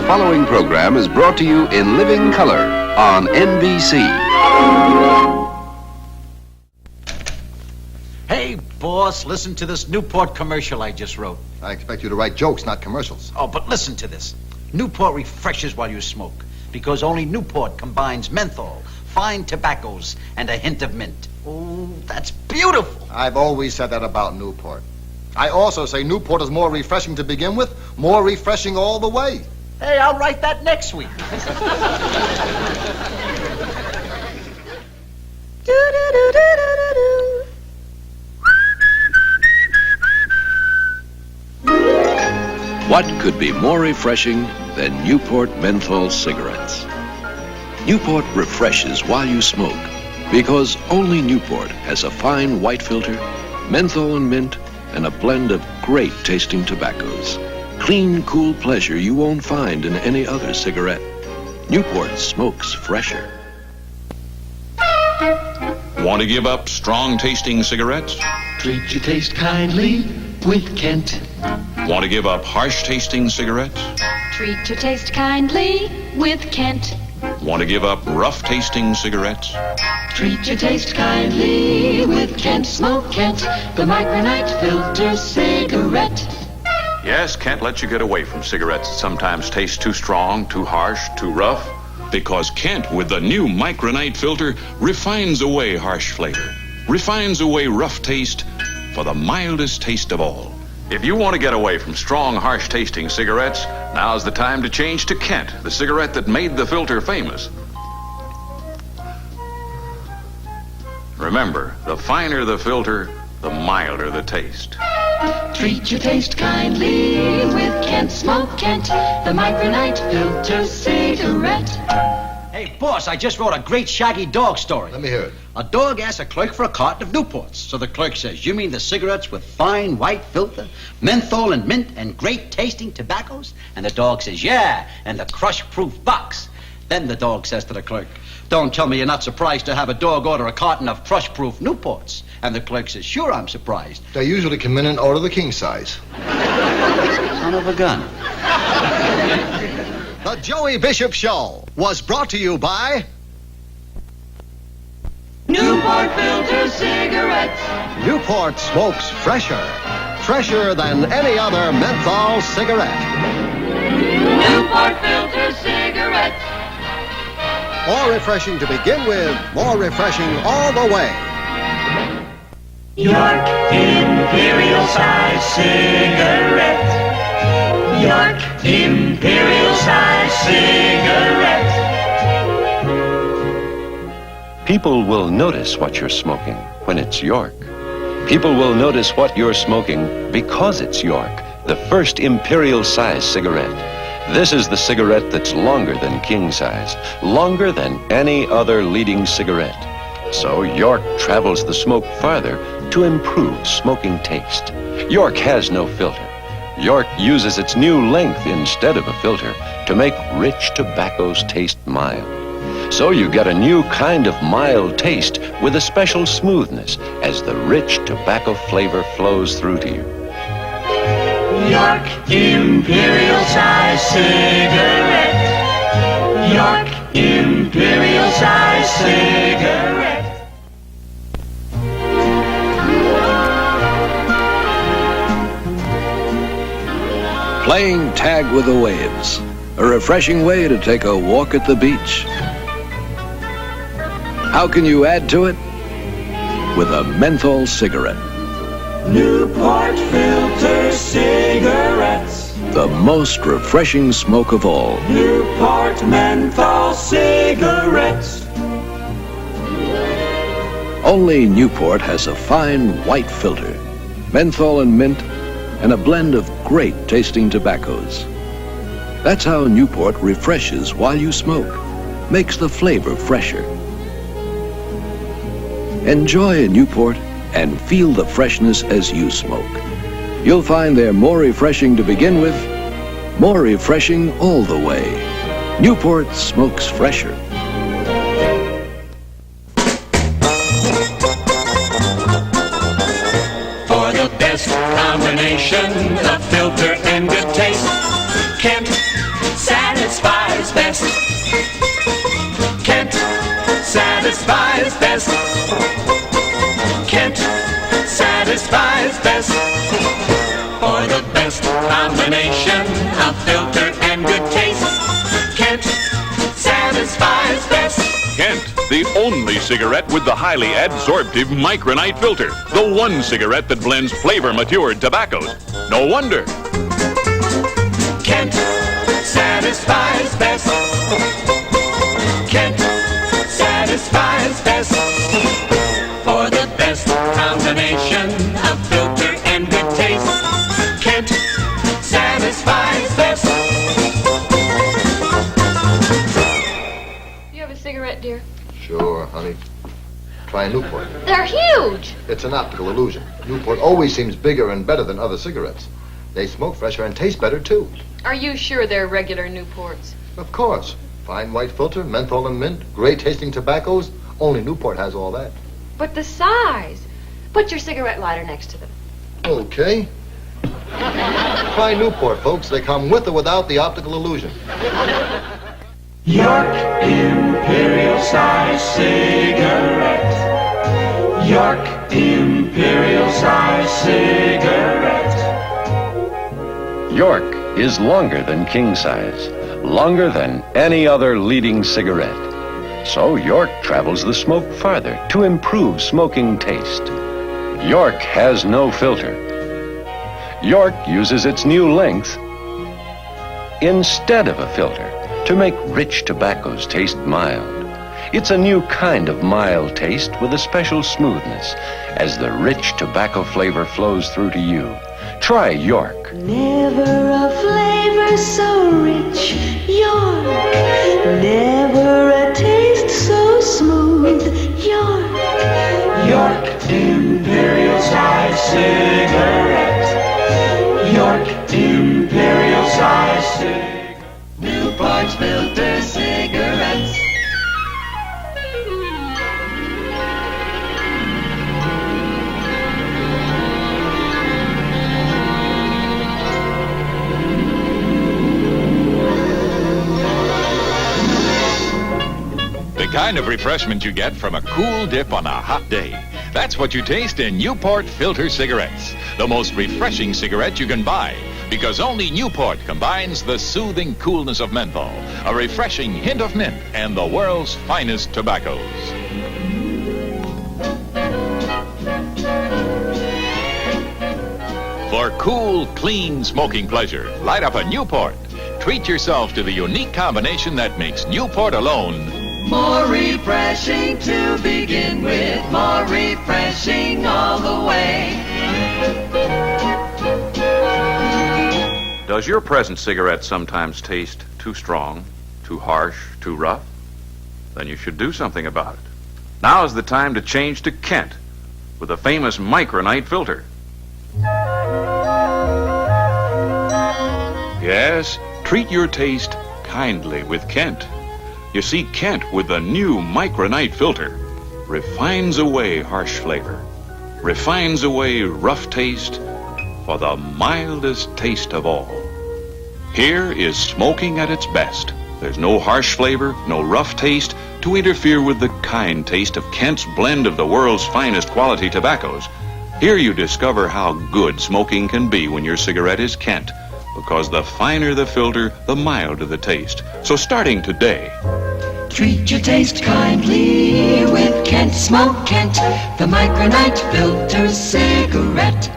following program is brought to you in living color on NBC. Hey, boss, listen to this Newport commercial I just wrote. I expect you to write jokes, not commercials. Oh, but listen to this. Newport refreshes while you smoke, because only Newport combines menthol, fine tobaccos, and a hint of mint. Oh, that's beautiful. I've always said that about Newport. I also say Newport is more refreshing to begin with, more refreshing all the way. Hey, I'll write that next week. What could be more refreshing than Newport menthol cigarettes? Newport refreshes while you smoke, because only Newport has a fine white filter, menthol and mint, and a blend of great tasting tobaccos. Clean, cool pleasure you won't find in any other cigarette. Newport smokes fresher. Want to give up strong-tasting cigarettes? Treat your taste kindly with Kent. Want to give up harsh-tasting cigarettes? Treat your taste kindly with Kent. Want to give up rough-tasting cigarettes? Treat your taste kindly with Kent. Smoke Kent, the micronite filter cigarette. Yes, Kent lets you get away from cigarettes that sometimes taste too strong, too harsh, too rough. Because Kent, with the new micronite filter, refines away harsh flavor, refines away rough taste for the mildest taste of all. If you want to get away from strong, harsh-tasting cigarettes, now's the time to change to Kent, the cigarette that made the filter famous. Remember, the finer the filter, the milder the taste. Treat your taste kindly with Kent. Smoke Kent, the micronite filter cigarette. Hey, boss, I just wrote a great shaggy dog story. Let me hear it. A dog asks a clerk for a carton of Newports. So the clerk says, "You mean the cigarettes with fine white filter, menthol and mint, and great tasting tobaccos?" And the dog says, "Yeah, and the crush-proof box." Then the dog says to the clerk, "Don't tell me you're not surprised to have a dog order a carton of crush-proof Newports." And the clerk says, "Sure, I'm surprised." They usually come in and order the king size. Son of a gun. The Joey Bishop Show was brought to you by Newport filter cigarettes. Newport smokes fresher. Fresher than any other menthol cigarette. Newport filter cigarettes. More refreshing to begin with, more refreshing all the way. York Imperial Size Cigarette. York Imperial Size Cigarette. People will notice what you're smoking when it's York. People will notice what you're smoking because it's York, the first imperial size cigarette. This is the cigarette that's longer than king size, longer than any other leading cigarette. So York travels the smoke farther to improve smoking taste. York has no filter. York uses its new length instead of a filter to make rich tobaccos taste mild. So you get a new kind of mild taste with a special smoothness as the rich tobacco flavor flows through to you. York Imperial Size Cigarette. York Imperial Size Cigarette. Playing tag with the waves, a refreshing way to take a walk at the beach. How can you add to it? With a menthol cigarette. Newport filter cigarettes. The most refreshing smoke of all. Newport menthol cigarettes. Only Newport has a fine white filter, menthol and mint, and a blend of great tasting tobaccos. That's how Newport refreshes while you smoke, makes the flavor fresher. Enjoy a Newport and feel the freshness as you smoke. You'll find they're more refreshing to begin with, more refreshing all the way. Newport smokes fresher. For the best combination of filter and good taste, Kent satisfies best. Kent satisfies best. For the best combination of filter and good taste, Kent satisfies best. Kent, the only cigarette with the highly adsorptive micronite filter. The one cigarette that blends flavor-matured tobaccos. No wonder. Kent satisfies best. Kent satisfies best. For the best combination of filter and good taste, Kent satisfies best. You have a cigarette, dear? Sure, honey. Try a Newport. They're huge. It's an optical illusion. Newport always seems bigger and better than other cigarettes. They smoke fresher and taste better, too. Are you sure they're regular Newports? Of course. Fine white filter, menthol and mint, great tasting tobaccos. Only Newport has all that. But the size. Put your cigarette lighter next to them. Okay. Try Newport, folks. They come with or without the optical illusion. York Imperial Size Cigarette. York Imperial Size Cigarette. York is longer than king size, longer than any other leading cigarette. So York travels the smoke farther to improve smoking taste. York has no filter. York uses its new length instead of a filter to make rich tobaccos taste mild. It's a new kind of mild taste with a special smoothness as the rich tobacco flavor flows through to you. Try York. Never a flavor so rich, York. Never a taste so smooth, York. York Imperial Size Cigarette. York Imperial Size Cigarette. Newport filter cigarettes. The kind of refreshment you get from a cool dip on a hot day. That's what you taste in Newport Filter Cigarettes. The most refreshing cigarette you can buy. Because only Newport combines the soothing coolness of menthol, a refreshing hint of mint, and the world's finest tobaccos. For cool, clean smoking pleasure, light up a Newport. Treat yourself to the unique combination that makes Newport alone more refreshing to begin with, more refreshing all the way. Does your present cigarette sometimes taste too strong, too harsh, too rough? Then you should do something about it. Now is the time to change to Kent with the famous micronite filter. Yes, treat your taste kindly with Kent. You see, Kent with the new micronite filter refines away harsh flavor, refines away rough taste for the mildest taste of all. Here is smoking at its best. There's no harsh flavor, no rough taste to interfere with the kind taste of Kent's blend of the world's finest quality tobaccos. Here you discover how good smoking can be when your cigarette is Kent, because the finer the filter, the milder the taste. So starting today, Treat your taste kindly with Kent. Smoke Kent, the micronite filter cigarette.